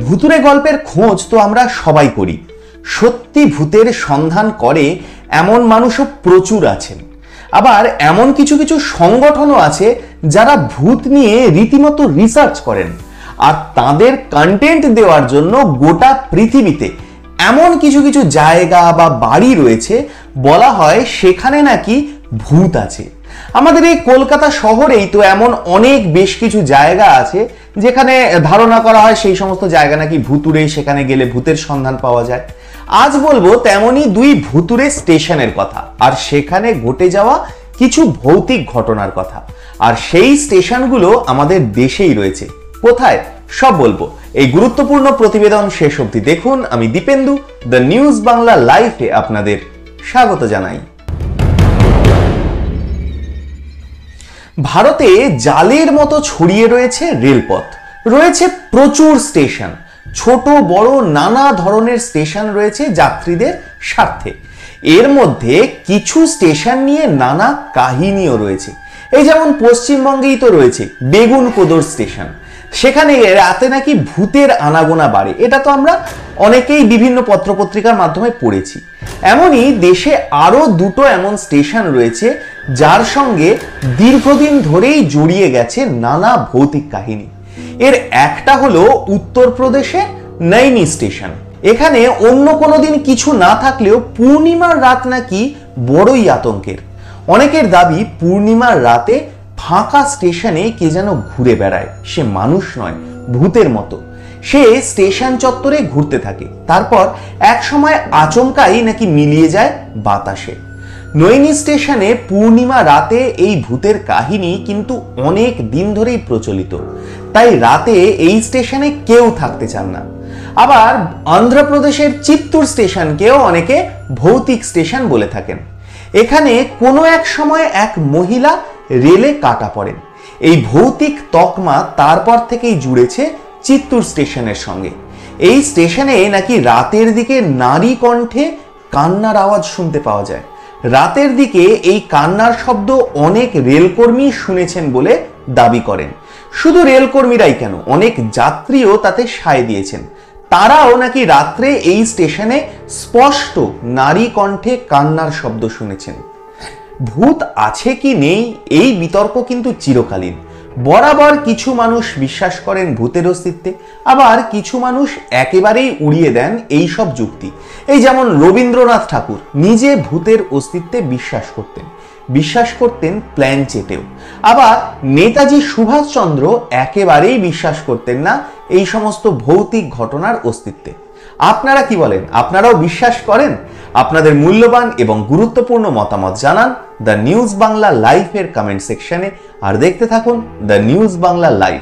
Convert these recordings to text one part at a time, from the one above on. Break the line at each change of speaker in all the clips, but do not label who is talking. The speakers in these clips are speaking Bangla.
ভুতুড়ে গল্পের খোঁজ তো আমরা সবাই করি। সত্যি ভূতের সন্ধান করে এমন মানুষও প্রচুর আছেন। আবার এমন কিছু কিছু সংগঠনও আছে যারা ভূত নিয়ে রীতিমতো রিসার্চ করেন, আর তাদের কন্টেন্ট দেওয়ার জন্য গোটা পৃথিবীতে এমন কিছু কিছু জায়গা বা বাড়ি রয়েছে, বলা হয় সেখানে নাকি ভূত আছে। আমাদের এই কলকাতা শহরেই তো এমন অনেক বেশ কিছু জায়গা আছে যেখানে ধারণা করা হয় সেই সমস্ত জায়গা নাকি ভুতুড়ে, সেখানে গেলে ভূতের সন্ধান পাওয়া যায়। আজ বলবো তেমনই দুই ভুতুড়ে স্টেশনের কথা, আর সেখানে ঘটে যাওয়া কিছু ভৌতিক ঘটনার কথা। আর সেই স্টেশনগুলো আমাদের দেশেই রয়েছে। কোথায় সব বলবো। এই গুরুত্বপূর্ণ প্রতিবেদন শেষ অবধি দেখুন। আমি দীপেন্দু, দ্য নিউজ বাংলা লাইভে আপনাদের স্বাগত জানাই। ভারতে জালের মতো ছড়িয়ে রয়েছে রেলপথ, রয়েছে প্রচুর স্টেশন, ছোট বড় নানা ধরনের স্টেশন রয়েছে যাত্রীদের স্বার্থে। এর মধ্যে কিছু স্টেশন নিয়ে নানা কাহিনীও রয়েছে। এই যেমন পশ্চিমবঙ্গেই তো রয়েছে বেগুনকোদর স্টেশন, সেখানে রাতে নাকি ভূতের আনাগোনা বাড়ে। এটা তো আমরা অনেকেই বিভিন্ন পত্রপত্রিকার মাধ্যমে পড়েছি। এমনই দেশে আরো দুটো এমন স্টেশন রয়েছে যার সঙ্গে দীর্ঘদিন ধরেই জড়িয়ে গেছে নানা ভৌতিক কাহিনী। এর একটা হলো উত্তরপ্রদেশের নৈনি স্টেশন। এখানে অন্য কোনো দিন কিছু না থাকলেও পূর্ণিমার রাত নাকি বড়ই আতঙ্কের। অনেকের দাবি পূর্ণিমার রাতে ফাঁকা স্টেশনে কে যেন ঘুরে বেড়ায়, সে মানুষ নয়, ভূতের মতো। সে স্টেশন চত্বরে ঘুরতে থাকে, তারপর এক সময় আচমকাই নাকি মিলিয়ে যায় বাতাসে। নৈনি স্টেশনে পূর্ণিমা রাতে এই ভূতের কাহিনী কিন্তু অনেক দিন ধরেই প্রচলিত, তাই রাতে এই স্টেশনে কেউ থাকতে চান না। আবার অন্ধ্রপ্রদেশের চিত্তুর স্টেশনকেও অনেকে ভৌতিক স্টেশন বলে থাকেন। এখানে কোনো এক সময় এক মহিলা রেলে কাটা পড়েন। এই ভৌতিক তকমা তারপর থেকেই জুড়েছে চিত্তুর স্টেশনের সঙ্গে। এই স্টেশনে নাকি রাতের দিকে নারী কণ্ঠে কান্নার আওয়াজ শুনতে পাওয়া যায়। রাতের দিকে এই কান্নার শব্দ অনেক রেলকর্মী শুনেছেন বলে দাবি করেন। শুধু রেলকর্মীরাই কেন, অনেক যাত্রীও তাতে সায় দিয়েছেন। তারাও নাকি রাত্রে এই স্টেশনে স্পষ্ট নারী কণ্ঠে কান্নার শব্দ শুনেছেন। ভূত আছে কি নেই এই বিতর্ক কিন্তু চিরকালীন। বরাবর কিছু মানুষ বিশ্বাস করেন ভূতের অস্তিত্বে, আবার কিছু মানুষ একেবারেই উড়িয়ে দেন এই সব যুক্তি। এই যেমন রবীন্দ্রনাথ ঠাকুর নিজে ভূতের অস্তিত্বে বিশ্বাস করতেন প্ল্যান চেটেও। আবার নেতাজি সুভাষচন্দ্র একেবারেই বিশ্বাস করতেন না এই সমস্ত ভৌতিক ঘটনার অস্তিত্বে। আপনারা কি বলেন? আপনারাও বিশ্বাস করেন? আপনাদের মূল্যবান এবং গুরুত্বপূর্ণ মতামত জানান দ্য নিউজ বাংলা লাইভের কমেন্ট সেকশনে। আর দেখতে থাকুন দ্য নিউজ বাংলা লাইভ।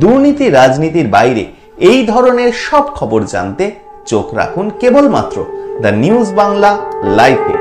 দুর্নীতি রাজনীতির বাইরে এই ধরনের সব খবর জানতে চোখ রাখুন কেবলমাত্র দ্য নিউজ বাংলা লাইভে।